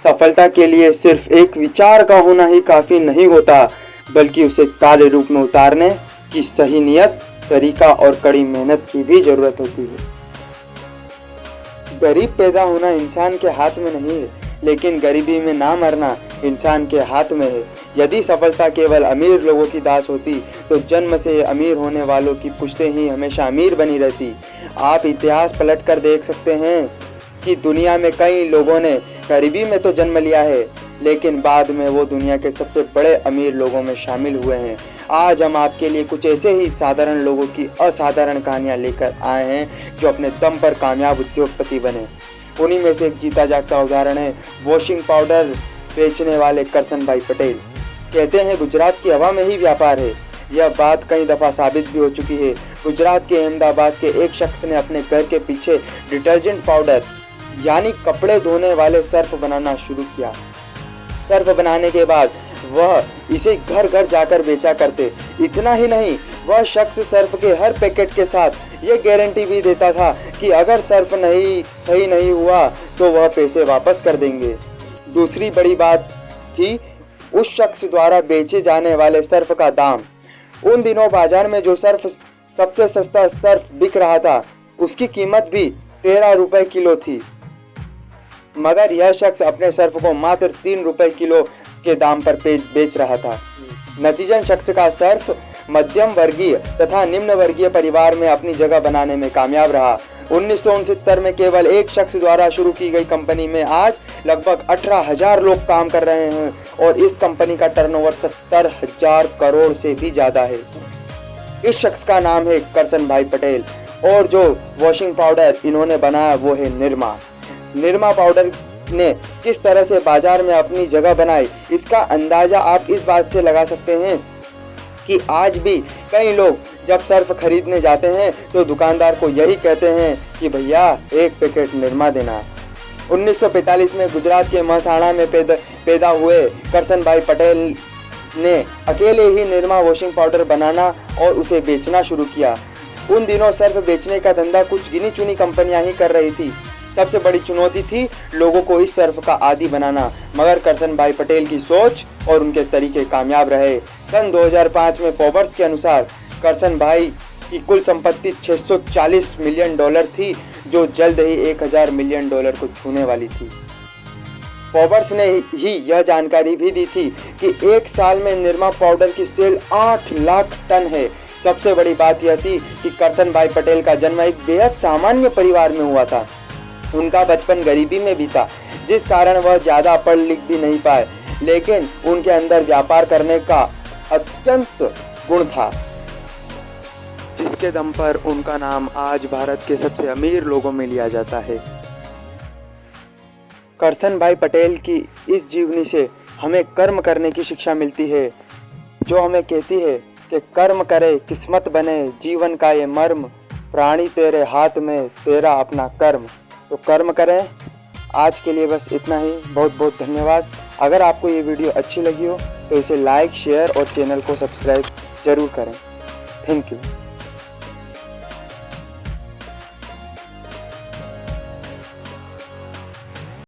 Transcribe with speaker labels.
Speaker 1: सफलता के लिए सिर्फ एक विचार का होना ही काफ़ी नहीं होता, बल्कि उसे कार्य रूप में उतारने की सही नियत, तरीका और कड़ी मेहनत की भी जरूरत होती है। गरीब पैदा होना इंसान के हाथ में नहीं है, लेकिन गरीबी में ना मरना इंसान के हाथ में है। यदि सफलता केवल अमीर लोगों की दास होती तो जन्म से अमीर होने वालों की पुश्तें ही हमेशा अमीर बनी रहती। आप इतिहास पलट कर देख सकते हैं कि दुनिया में कई लोगों ने गरीबी में तो जन्म लिया है, लेकिन बाद में वो दुनिया के सबसे बड़े अमीर लोगों में शामिल हुए हैं। आज हम आपके लिए कुछ ऐसे ही साधारण लोगों की असाधारण कहानियाँ लेकर आए हैं जो अपने दम पर कामयाब उद्योगपति बने। उन्हीं में से एक जीता जागता उदाहरण है वॉशिंग पाउडर बेचने वाले करसन भाई पटेल। कहते हैं गुजरात की हवा में ही व्यापार है। यह बात कई दफ़ा साबित भी हो चुकी है। गुजरात के अहमदाबाद के एक शख्स ने अपने घर के पीछे डिटर्जेंट पाउडर यानी कपड़े धोने वाले सर्फ बनाना शुरू किया। सर्फ बनाने के बाद वह इसे घर घर जाकर बेचा करते। इतना ही नहीं, वह शख्स सर्फ के हर पैकेट के साथ ये गारंटी भी देता था कि अगर सर्फ सही नहीं हुआ तो वह पैसे वापस कर देंगे। दूसरी बड़ी बात थी उस शख्स द्वारा बेचे जाने वाले सर्फ का दाम। उन दिनों बाजार में जो सर्फ सबसे सस्ता सर्फ बिक रहा था उसकी कीमत भी 13 रुपए किलो थी, मगर यह शख्स अपने सर्फ को मात्र 3 रुपए किलो के दाम पर बेच रहा था। नतीजन शख्स का सर्फ मध्यम वर्गीय तथा निम्न वर्गीय परिवार में अपनी जगह बनाने में कामयाब रहा। 1969 में केवल एक शख्स द्वारा शुरू की गई कंपनी में आज लगभग 18,000 लोग काम कर रहे हैं और इस कंपनी का टर्नओवर 70,000 करोड़ से भी ज़्यादा है। इस शख्स का नाम है करसन भाई पटेल और जो वॉशिंग पाउडर इन्होंने बनाया वो है निरमा। निरमा पाउडर ने किस तरह से बाजार में अपनी जगह बनाई, इसका अंदाजा आप इस बात से लगा सकते हैं कि आज भी कई लोग जब सर्फ खरीदने जाते हैं तो दुकानदार को यही कहते हैं कि भैया एक पैकेट निरमा देना। 1945 में गुजरात के महसाणा में पैदा हुए करसन भाई पटेल ने अकेले ही निरमा वॉशिंग पाउडर बनाना और उसे बेचना शुरू किया। उन दिनों सर्फ बेचने का धंधा कुछ गिनी चुनी कंपनियां ही कर रही थी। सबसे बड़ी चुनौती थी लोगों को इस सर्फ का आदी बनाना, मगर करसन भाई पटेल की सोच और उनके तरीके कामयाब रहे। सन 2005 में फोर्ब्स के अनुसार करसन भाई की कुल संपत्ति $640 मिलियन थी, जो जल्द ही $1,000 मिलियन को छूने वाली थी। फोर्ब्स ने ही यह जानकारी भी दी थी कि एक साल में निरमा पाउडर की सेल 8 लाख टन है। सबसे बड़ी बात यह थी कि करसन भाई पटेल का जन्म एक बेहद सामान्य परिवार में हुआ था। उनका बचपन गरीबी में बीता, जिस कारण वह ज़्यादा पढ़ लिख भी नहीं पाए, लेकिन उनके अंदर व्यापार करने का अत्यंत गुण था, जिसके दम पर उनका नाम आज भारत के सबसे अमीर लोगों में लिया जाता है। करसन भाई पटेल की इस जीवनी से हमें कर्म करने की शिक्षा मिलती है, जो हमें कहती है कि कर्म करे किस्मत बने, जीवन का ये मर्म, प्राणी तेरे हाथ में तेरा अपना कर्म। तो कर्म करें। आज के लिए बस इतना ही। बहुत बहुत धन्यवाद। अगर आपको ये वीडियो अच्छी लगी हो तो इसे लाइक, शेयर और चैनल को सब्सक्राइब जरूर करें। Thank you.